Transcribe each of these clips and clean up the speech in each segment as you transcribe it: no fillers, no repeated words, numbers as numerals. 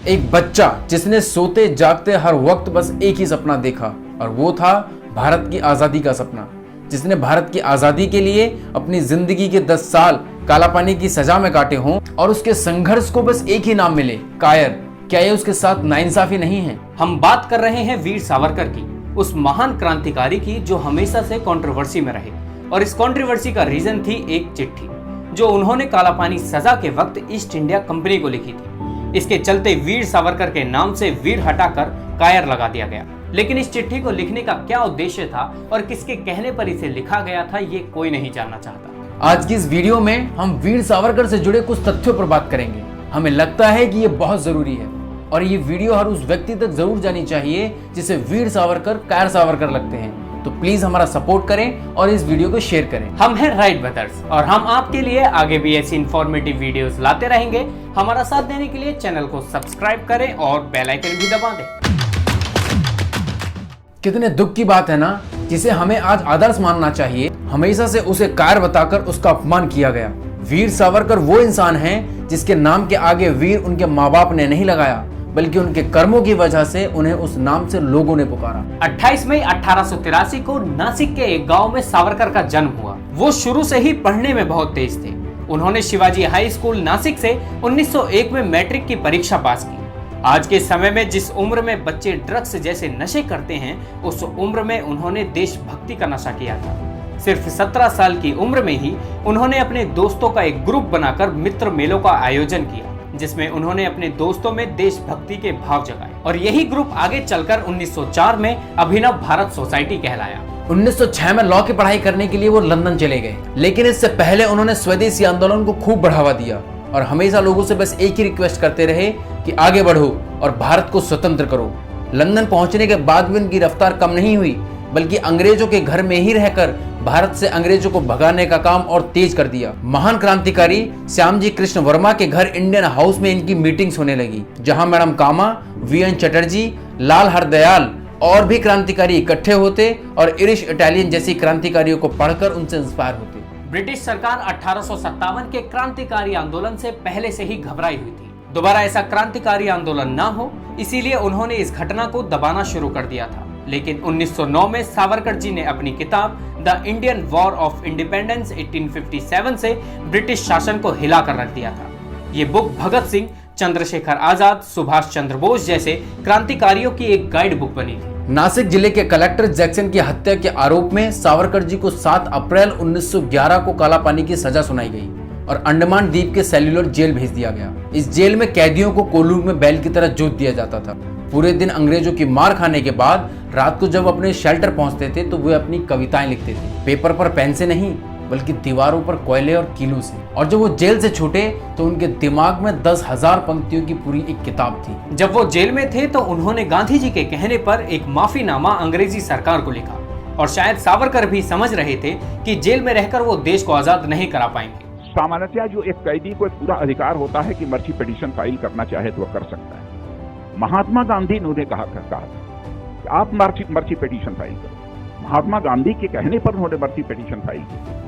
एक बच्चा जिसने सोते जागते हर वक्त बस एक ही सपना देखा और वो था भारत की आजादी का सपना। जिसने भारत की आजादी के लिए अपनी जिंदगी के 10 साल कालापानी की सजा में काटे हों और उसके संघर्ष को बस एक ही नाम मिले, कायर। क्या ये उसके साथ नाइंसाफी नहीं है? हम बात कर रहे हैं वीर सावरकर की, उस महान क्रांतिकारी की जो हमेशा से कंट्रोवर्सी में रहे। और इस कंट्रोवर्सी का रीजन थी एक चिट्ठी जो उन्होंने कालापानी सजा के वक्त ईस्ट इंडिया कंपनी को लिखी थी। इसके चलते वीर सावरकर के नाम से वीर हटाकर कायर लगा दिया गया। लेकिन इस चिट्ठी को लिखने का क्या उद्देश्य था और किसके कहने पर इसे लिखा गया था, ये कोई नहीं जानना चाहता। आज की इस वीडियो में हम वीर सावरकर से जुड़े कुछ तथ्यों पर बात करेंगे। हमें लगता है कि ये बहुत जरूरी है और ये वीडियो हर उस व्यक्ति तक जरूर जानी चाहिए जिसे वीर सावरकर कायर सावरकर लगते हैं। तो प्लीज हमारा सपोर्ट करें और इस वीडियो को शेयर करें। हम हैं राइट ब्रदर्स और हम आपके लिए आगे भी ऐसी इंफॉर्मेटिव वीडियोस लाते रहेंगे। हमारा साथ देने के लिए चैनल को सब्सक्राइब करें और बेल आइकन भी दबा दें। कितने दुख की बात है ना, जिसे हमें आज आदर्श मानना चाहिए, हमेशा से उसे कायर बताकर उसका अपमान किया गया। वीर सावरकर वो इंसान हैं जिसके नाम के आगे वीर उनके माँ बाप ने नहीं लगाया, बल्कि उनके कर्मों की वजह से उन्हें उस नाम से लोगों ने पुकारा। 28 मई 1883 को नासिक के एक गांव में सावरकर का जन्म हुआ। वो शुरू से ही पढ़ने में बहुत तेज थे। उन्होंने शिवाजी हाई स्कूल नासिक से 1901 में मैट्रिक की परीक्षा पास की। आज के समय में जिस उम्र में बच्चे ड्रग्स जैसे नशे करते हैं, उस उम्र में उन्होंने देशभक्ति का नशा किया था। सिर्फ 17 साल की उम्र में ही उन्होंने अपने दोस्तों का एक ग्रुप बनाकर मित्र मेलों का आयोजन किया, जिसमें उन्होंने अपने दोस्तों में देशभक्ति के भाव जगाए। और यही ग्रुप आगे चलकर 1904 में अभिनव भारत सोसाइटी कहलाया। 1906 में लॉ की पढ़ाई करने के लिए वो लंदन चले गए, लेकिन इससे पहले उन्होंने स्वदेशी आंदोलन को खूब बढ़ावा दिया और हमेशा लोगों से बस एक ही रिक्वेस्ट करते रहे कि आगे बढ़ो और भारत को स्वतंत्र करो। लंदन पहुंचने के बाद भी उनकी रफ्तार कम नहीं हुई, बल्कि अंग्रेजों के घर में ही रहकर भारत से अंग्रेजों को भगाने का काम और तेज कर दिया। महान क्रांतिकारी श्यामजी कृष्ण वर्मा के घर इंडियन हाउस में इनकी मीटिंग्स होने लगी, जहां मैडम कामा, वीएन चटर्जी, लाल हरदयाल और भी क्रांतिकारी इकट्ठे होते और इरिश इटालियन जैसी क्रांतिकारियों को पढ़कर उनसे इंस्पायर होते। ब्रिटिश सरकार 1857 के क्रांतिकारी आंदोलन से पहले से ही घबराई हुई थी। दोबारा ऐसा क्रांतिकारी आंदोलन ना हो, इसीलिए उन्होंने इस घटना को दबाना शुरू कर दिया था। लेकिन 1909 में सावरकर जी ने अपनी किताब the Indian war of independence 1857 से ब्रिटिश शासन को हिलाकर रख दिया था। ये बुक भगत सिंह, चंद्रशेखर आजाद, सुभाष चंद्र बोस जैसे क्रांतिकारियों की एक गाइड बुक बनी थी। नासिक जिले के कलेक्टर जैक्सन की हत्या के आरोप में सावरकर जी को 7 अप्रैल 1911 को कालापानी की सजा सुनाई गई और अंडमान द्वीप के सेल्युलर जेल भेज दिया गया। इस जेल में कैदियों को कोल्हू में बैल की तरह जोत दिया जाता था। पूरे दिन अंग्रेजों की मार खाने के बाद रात को जब अपने शेल्टर पहुंचते थे तो वे अपनी कविताएं लिखते थे, पेपर पर पेन से नहीं बल्कि दीवारों पर कोयले और कीलों से। और जब वो जेल से छूटे तो उनके दिमाग में 10,000 पंक्तियों की पूरी एक किताब थी। जब वो जेल में थे तो उन्होंने गांधी जी के कहने पर एक माफीनामा अंग्रेजी सरकार को लिखा और शायद सावरकर भी समझ रहे थे कि जेल में रहकर वो देश को आजाद नहीं करा पाएंगे। सामान्यतः जो एक कैदी को एक पूरा अधिकार होता है कि मर्जी पिटीशन फाइल करना चाहे तो वह कर सकता है। महात्मा गांधी ने कहा था कि आप मर्जी पिटीशन फाइल करो। महात्मा गांधी के कहने पर उन्होंने मर्जी पिटीशन फाइल की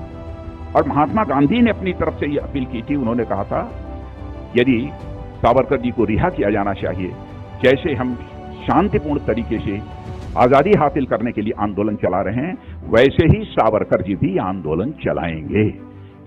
और महात्मा गांधी ने अपनी तरफ से ये अपील की थी। उन्होंने कहा था यदि सावरकर जी को रिहा किया जाना चाहिए, जैसे हम शांतिपूर्ण तरीके से आजादी हासिल करने के लिए आंदोलन चला रहे हैं, वैसे ही सावरकर जी भी आंदोलन चलाएंगे।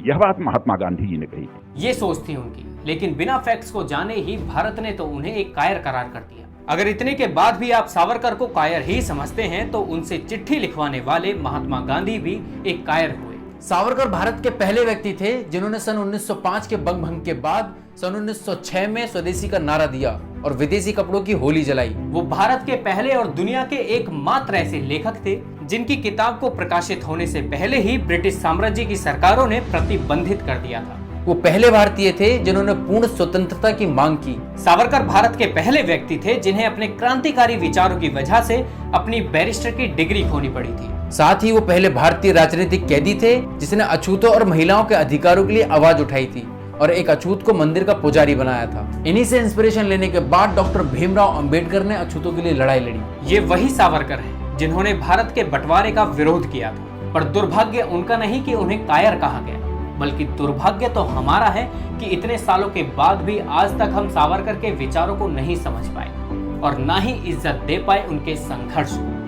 यह बात महात्मा गांधी जी ने कही। ये सोच थी उनकी, लेकिन बिना फैक्ट्स को जाने ही भारत ने तो उन्हें एक कायर करार कर दिया। अगर इतने के बाद भी आप सावरकर को कायर ही समझते हैं तो उनसे चिट्ठी लिखवाने वाले महात्मा गांधी भी एक कायर हुए। सावरकर भारत के पहले व्यक्ति थे जिन्होंने सन 1905 के बंग के बाद सन 1906 में स्वदेशी का नारा दिया और विदेशी कपड़ों की होली जलाई। वो भारत के पहले और दुनिया के एकमात्र ऐसे लेखक थे जिनकी किताब को प्रकाशित होने से पहले ही ब्रिटिश साम्राज्य की सरकारों ने प्रतिबंधित कर दिया था। वो पहले भारतीय थे जिन्होंने पूर्ण स्वतंत्रता की मांग की। सावरकर भारत के पहले व्यक्ति थे जिन्हें अपने क्रांतिकारी विचारों की वजह से अपनी बैरिस्टर की डिग्री खोनी पड़ी थी। साथ ही वो पहले भारतीय राजनीतिक कैदी थे जिसने अछूतों और महिलाओं के अधिकारों के लिए आवाज उठाई थी और एक अछूत को मंदिर का पुजारी बनाया था। इन्हीं से इंस्पिरेशन लेने के बाद डॉक्टर भीमराव अंबेडकर ने अछूतों के लिए लड़ाई लड़ी। ये वही सावरकर हैं जिन्होंने भारत के बंटवारे का विरोध किया था, पर दुर्भाग्य उनका नहीं कि उन्हें कायर कहा गया। बल्कि दुर्भाग्य तो हमारा है कि इतने सालों के बाद भी आज तक हम सावरकर के विचारों को नहीं समझ पाए और ना ही इज्जत दे पाए उनके संघर्ष को।